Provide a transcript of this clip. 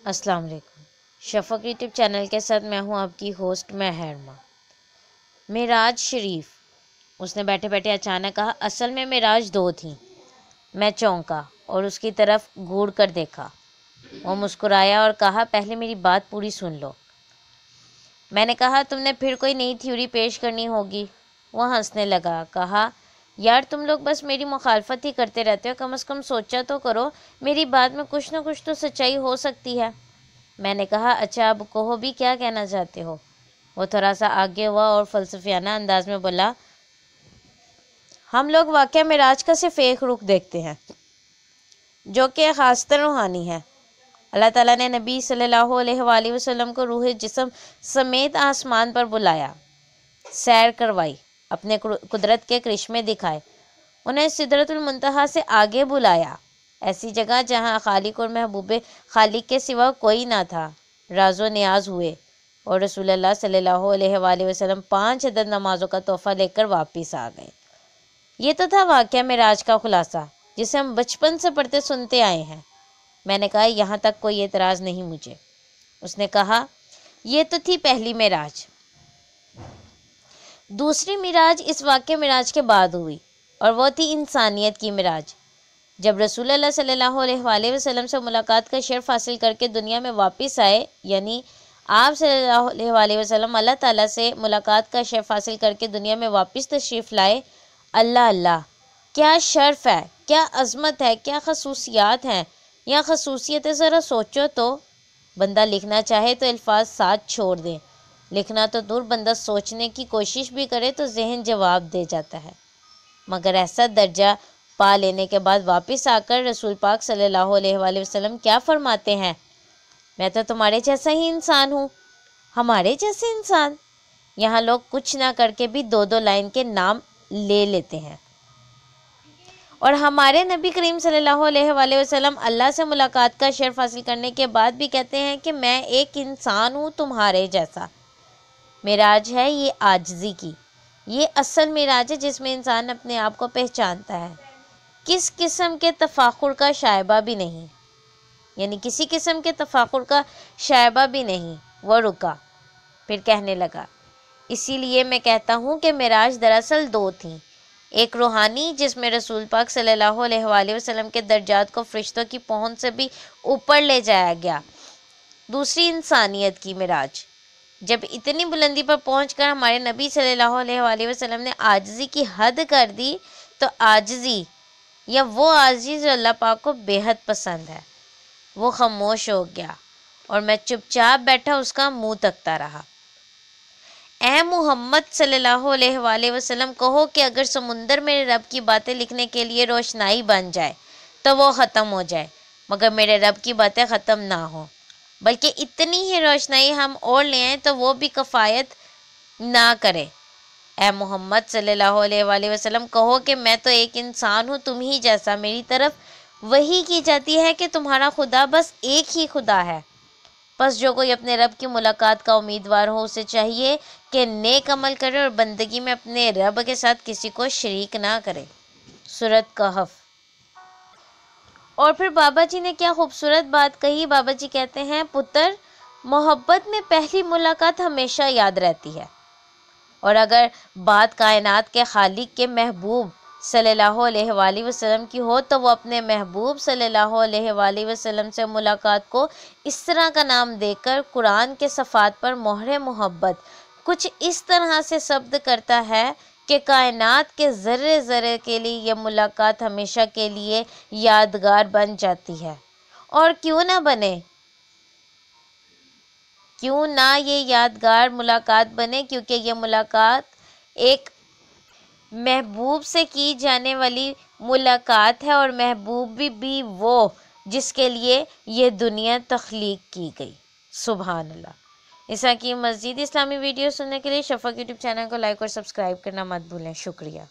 السلام علیکم۔ شفق YouTube channel کے ساتھ میں ہوں آپ کی ہوسٹ مہرما۔ معراج شریف، اس نے بیٹھے بیٹھے اچانک کہا، اصل میں معراج 2 تھیں۔ میں چونکا اور اس کی طرف گھور کر دیکھا۔ وہ مسکرایا اور کہا، پہلے میری بات پوری سن لو۔ میں نے کہا، تم نے پھر کوئی نئی تھیوری پیش کرنی ہوگی۔ وہ ہنسنے لگا، کہا، یار تم لوگ بس میری مخالفت ہی کرتے رہتے ہو، کم از کم سوچا تو کرو، میری بات میں کچھ نہ کچھ تو سچائی ہو سکتی ہے۔ میں نے کہا، اچھا اب کہو بھی کیا کہنا چاہتے ہو۔ وہ تھوڑا سا آگے ہوا اور فلسفیانہ انداز میں بولا، ہم لوگ واقعہ معراج کا صرف ایک رخ دیکھتے ہیں جو کہ خاصتاً روحانی ہے۔ اللہ تعالیٰ نے نبی صلی اللہ علیہ وآلہ وسلم کو روح جسم سمیت آسمان پر بلایا، سیر کروائی، اپنے قدرت کے کرشمے دکھائے، انہیں سدرۃ المنتہا سے آگے بلایا، ایسی جگہ جہاں خالق اور محبوب خالق کے سوا کوئی نہ تھا۔ راز و نیاز ہوئے اور رسول اللہ صلی اللہ علیہ وآلہ وسلم 5 عدد نمازوں کا تحفہ لے کر واپس آ گئے۔ یہ تو تھا واقعہ معراج کا خلاصہ، جسے ہم بچپن سے پڑھتے سنتے آئے ہیں۔ میں نے کہا، یہاں تک کوئی اعتراض نہیں مجھے۔ اس نے کہا، یہ تو تھی پہلی معراج۔ دوسری معراج اس واقعہ معراج کے بعد ہوئی اور وہ تھی انسانیت کی معراج۔ جب رسول اللہ صلی اللہ علیہ وآلہ وسلم سے ملاقات کا شرف حاصل کر کے دنیا میں واپس آئے، یعنی آپ صلی اللہ علیہ وآلہ وسلم اللہ تعالیٰ سے ملاقات کا شرف حاصل کر کے دنیا میں واپس تشریف لائے، اللہ اللہ، کیا شرف ہے، کیا عظمت ہے، کیا خصوصیات ہیں یا خصوصیتیں، ذرا سوچو تو۔ بندہ لکھنا چاہے تو الفاظ ساتھ چھوڑ دیں، لکھنا تو دور، بندہ سوچنے کی کوشش بھی کرے تو ذہن جواب دے جاتا ہے۔ مگر ایسا درجہ پا لینے کے بعد واپس آ کر رسول پاک صلی اللہ علیہ وآلہ وسلم کیا فرماتے ہیں، میں تو تمہارے جیسا ہی انسان ہوں۔ ہمارے جیسے انسان؟ یہاں لوگ کچھ نہ کر کے بھی 2 لائن کے نام لے لیتے ہیں، اور ہمارے نبی کریم صلی اللہ علیہ وآلہ وسلم اللہ سے ملاقات کا شرف حاصل کرنے کے بعد بھی کہتے ہیں کہ میں ایک انسان ہوں تمہارے جیسا۔ معراج ہے یہ عاجزی کی، یہ اصل معراج ہے جس میں انسان اپنے آپ کو پہچانتا ہے، کس قسم کے تفاخر کا شائبہ بھی نہیں، یعنی کسی قسم کے تفاخر کا شائبہ بھی نہیں۔ وہ رکا، پھر کہنے لگا، اسی لیے میں کہتا ہوں کہ معراج دراصل 2 تھیں، ایک روحانی جس میں رسول پاک صلی اللہ علیہ وآلہ وسلم کے درجات کو فرشتوں کی پہنچ سے بھی اوپر لے جایا گیا، دوسری انسانیت کی معراج۔ جب اتنی بلندی پر پہنچ کر ہمارے نبی صلی اللہ علیہ وآلہ وسلم نے عاجزی کی حد کر دی، تو عاجزی یا وہ عاجزی جو اللہ پاک کو بے حد پسند ہے، وہ خاموش ہو گیا اور میں چپ چاپ بیٹھا اس کا منہ تکتا رہا۔ اے محمد صلی اللہ علیہ وآلہ وسلم، کہو کہ اگر سمندر میرے رب کی باتیں لکھنے کے لیے روشنائی بن جائے تو وہ ختم ہو جائے، مگر میرے رب کی باتیں ختم نہ ہوں، بلکہ اتنی ہی روشنائی ہم اور لے آئیں تو وہ بھی کفایت نہ کرے۔ اے محمد صلی اللہ علیہ وآلہ وسلم، کہو کہ میں تو ایک انسان ہوں تم ہی جیسا، میری طرف وحی کی جاتی ہے کہ تمہارا خدا بس ایک ہی خدا ہے۔ بس جو کوئی اپنے رب کی ملاقات کا امیدوار ہو، اسے چاہیے کہ نیک عمل کرے اور بندگی میں اپنے رب کے ساتھ کسی کو شریک نہ کرے۔ سورۃ کہف۔ اور پھر بابا جی نے کیا خوبصورت بات کہی۔ بابا جی کہتے ہیں، پتر، محبت میں پہلی ملاقات ہمیشہ یاد رہتی ہے، اور اگر بات کائنات کے خالق کے محبوب صلی اللہ علیہ وآلہ وسلم کی ہو تو وہ اپنے محبوب صلی اللہ علیہ وآلہ وسلم سے ملاقات کو اس طرح کا نام دے کر قرآن کے صفحات پر مہر محبت کچھ اس طرح سے ثبت کرتا ہے کہ کائنات کے ذرے ذرے کے لیے یہ ملاقات ہمیشہ کے لیے یادگار بن جاتی ہے۔ اور کیوں نہ بنے، کیوں نہ یہ یادگار ملاقات بنے، کیونکہ یہ ملاقات ایک محبوب سے کی جانے والی ملاقات ہے، اور محبوب بھی وہ جس کے لیے یہ دنیا تخلیق کی گئی۔ سبحان اللہ۔ اس طرح کی مزید اسلامی ویڈیو سننے کے لیے شفق یوٹیوب چینل کو لائک اور سبسکرائب کرنا مت بھولیں۔ شکریہ۔